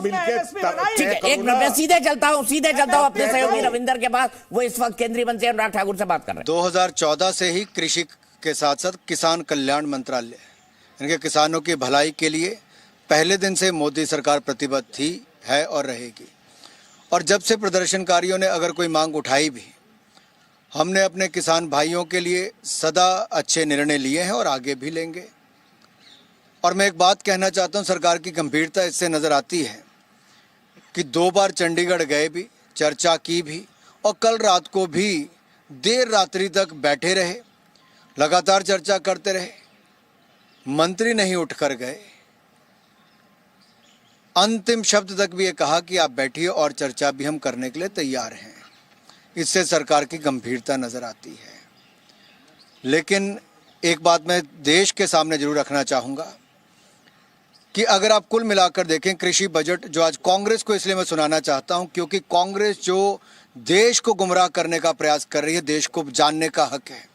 ठीक है, एक मिनट, मैं सीधे चलता हूँ अपने सहयोगी रविंदर के पास। वो इस वक्त केंद्रीय मंत्री अनुराग ठाकुर से बात कर रहे हैं। 2014 से ही कृषि के साथ साथ किसान कल्याण मंत्रालय, इनके किसानों की भलाई के लिए पहले दिन से मोदी सरकार प्रतिबद्ध थी, है और रहेगी। और जब से प्रदर्शनकारियों ने अगर कोई मांग उठाई भी, हमने अपने किसान भाइयों के लिए सदा अच्छे निर्णय लिए हैं और आगे भी लेंगे। और मैं एक बात कहना चाहता हूं, सरकार की गंभीरता इससे नज़र आती है कि 2 बार चंडीगढ़ गए भी, चर्चा की भी, और कल रात को भी देर रात्रि तक बैठे रहे, लगातार चर्चा करते रहे, मंत्री नहीं उठकर गए। अंतिम शब्द तक भी ये कहा कि आप बैठिए और चर्चा भी हम करने के लिए तैयार हैं। इससे सरकार की गंभीरता नज़र आती है। लेकिन एक बात मैं देश के सामने जरूर रखना चाहूँगा कि अगर आप कुल मिलाकर देखें कृषि बजट, जो आज कांग्रेस को इसलिए मैं सुनाना चाहता हूं क्योंकि कांग्रेस जो देश को गुमराह करने का प्रयास कर रही है, देश को जानने का हक है।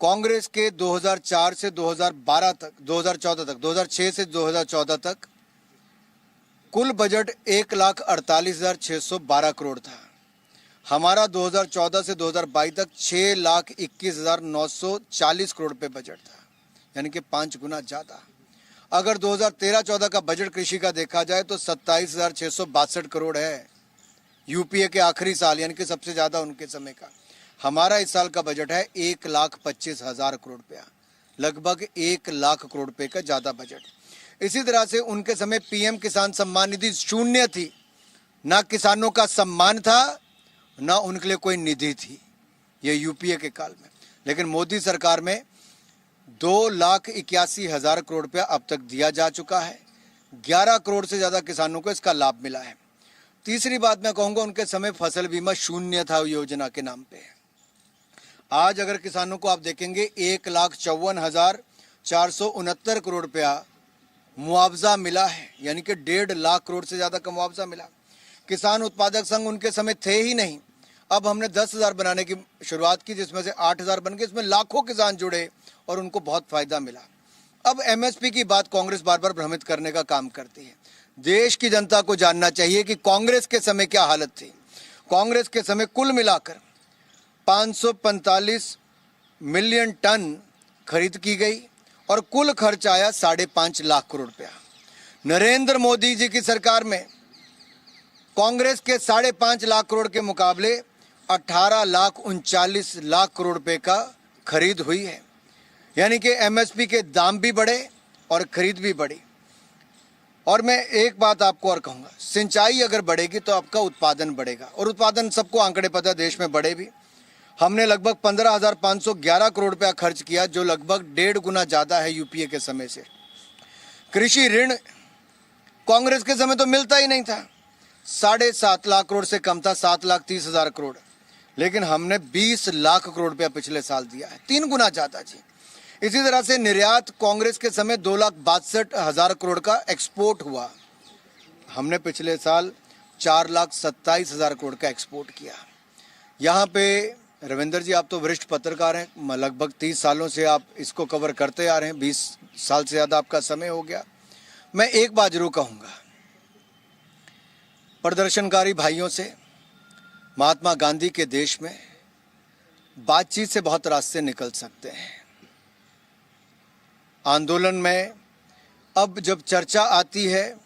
कांग्रेस के 2004 से 2012 तक, 2014 तक, 2006 से 2014 तक कुल बजट 1,48,612 करोड़ था। हमारा 2014 से 2022 तक 6,21,940 करोड़ रुपए बजट था, यानी कि 5 गुना ज़्यादा। अगर 2013-14 का बजट कृषि का देखा जाए तो 27,662 करोड़ है, यूपीए के आखिरी साल, यानी कि सबसे ज़्यादा उनके समय का। हमारा इस साल का बजट है 1,25,000 करोड़ रुपया, लगभग 1 लाख करोड़ रुपये का ज़्यादा बजट। इसी तरह से उनके समय पीएम किसान सम्मान निधि शून्य थी, ना किसानों का सम्मान था, ना उनके लिए कोई निधि थी, ये यूपीए के काल में। लेकिन मोदी सरकार में 2,81,000 करोड़ रुपया अब तक दिया जा चुका है। 11 करोड़ से ज़्यादा किसानों को इसका लाभ मिला है। तीसरी बात मैं कहूँगा, उनके समय फसल बीमा शून्य था योजना के नाम पे। आज अगर किसानों को आप देखेंगे 1,54,469 करोड़ रुपया मुआवजा मिला है, यानी कि 1.5 लाख करोड़ से ज़्यादा का मुआवजा मिला। किसान उत्पादक संघ उनके समय थे ही नहीं, अब हमने 10,000 बनाने की शुरुआत की, जिसमें से 8,000 बन गए। इसमें लाखों किसान जुड़े और उनको बहुत फायदा मिला। अब एमएसपी की बात कांग्रेस बार बार भ्रमित करने का काम करती है। देश की जनता को जानना चाहिए कि कांग्रेस के समय क्या हालत थी। कांग्रेस के समय कुल मिलाकर 545 मिलियन टन खरीद की गई और कुल खर्च आया 5.5 लाख करोड़ रुपया। नरेंद्र मोदी जी की सरकार में कांग्रेस के 5.5 लाख करोड़ के मुकाबले 18,39,00,000 करोड़ रुपए का खरीद हुई है, यानी कि एमएसपी के दाम भी बढ़े और खरीद भी बढ़ी। और मैं एक बात आपको और कहूँगा, सिंचाई अगर बढ़ेगी तो आपका उत्पादन बढ़ेगा, और उत्पादन सबको आंकड़े पता है, देश में बढ़े भी। हमने लगभग 15,511 करोड़ रुपया खर्च किया, जो लगभग 1.5 गुना ज़्यादा है यूपीए के समय से। कृषि ऋण कांग्रेस के समय तो मिलता ही नहीं था, 7.5 लाख करोड़ से कम था, 7,30,000 करोड़, लेकिन हमने 20 लाख करोड़ रुपया पिछले साल दिया है, 3 गुना ज़्यादा जी। इसी तरह से निर्यात कांग्रेस के समय 2,62,000 करोड़ का एक्सपोर्ट हुआ, हमने पिछले साल 4,27,000 करोड़ का एक्सपोर्ट किया। यहाँ पे रविंदर जी, आप तो वरिष्ठ पत्रकार हैं, लगभग 30 सालों से आप इसको कवर करते आ रहे हैं, 20 साल से ज़्यादा आपका समय हो गया। मैं एक बात जरूर कहूँगा, प्रदर्शनकारी भाइयों से, महात्मा गांधी के देश में बातचीत से बहुत रास्ते निकल सकते हैं। आंदोलन में अब जब चर्चा आती है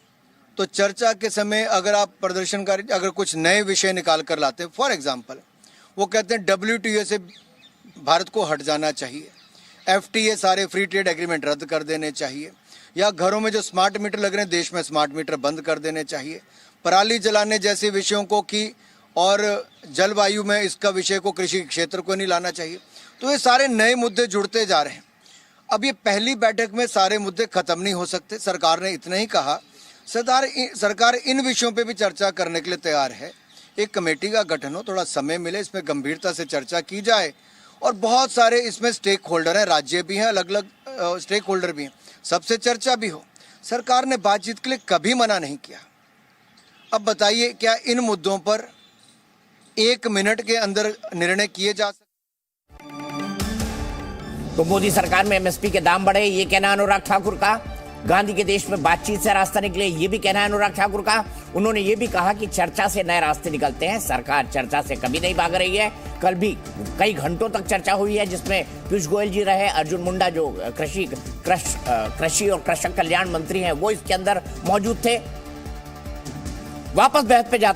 तो चर्चा के समय अगर आप प्रदर्शनकारी अगर कुछ नए विषय निकाल कर लाते हैं, फॉर एग्जांपल वो कहते हैं WTO से भारत को हट जाना चाहिए, FTA सारे फ्री ट्रेड एग्रीमेंट रद्द कर देने चाहिए, या घरों में जो स्मार्ट मीटर लग रहे हैं देश में स्मार्ट मीटर बंद कर देने चाहिए, पराली जलाने जैसे विषयों को की, और जलवायु में इसका विषय को, कृषि क्षेत्र को नहीं लाना चाहिए। तो ये सारे नए मुद्दे जुड़ते जा रहे हैं। अब ये पहली बैठक में सारे मुद्दे खत्म नहीं हो सकते। सरकार ने इतना ही कहा, सरकार इन विषयों पे भी चर्चा करने के लिए तैयार है। एक कमेटी का गठन हो, थोड़ा समय मिले, इसमें गंभीरता से चर्चा की जाए, और बहुत सारे इसमें स्टेक होल्डर हैं, राज्य भी हैं, अलग अलग स्टेक होल्डर भी हैं, सबसे चर्चा भी हो। सरकार ने बातचीत के लिए कभी मना नहीं किया। अब बताइए, क्या इन मुद्दों पर 1 मिनट के अंदर निर्णय किए जा सकते? तो मोदी सरकार में एमएसपी के दाम बढ़े, ये कहना अनुराग ठाकुर का। गांधी के देश में बातचीत से रास्ता निकले, ये भी कहना है अनुराग ठाकुर का। उन्होंने ये भी कहा कि चर्चा से नए रास्ते निकलते हैं, सरकार चर्चा से कभी नहीं भाग रही है। कल भी कई घंटों तक चर्चा हुई है, जिसमें पीयूष गोयल जी रहे, अर्जुन मुंडा जो कृषि और कृषक कल्याण मंत्री हैं वो इसके अंदर मौजूद थे। वापस बहस पे जाते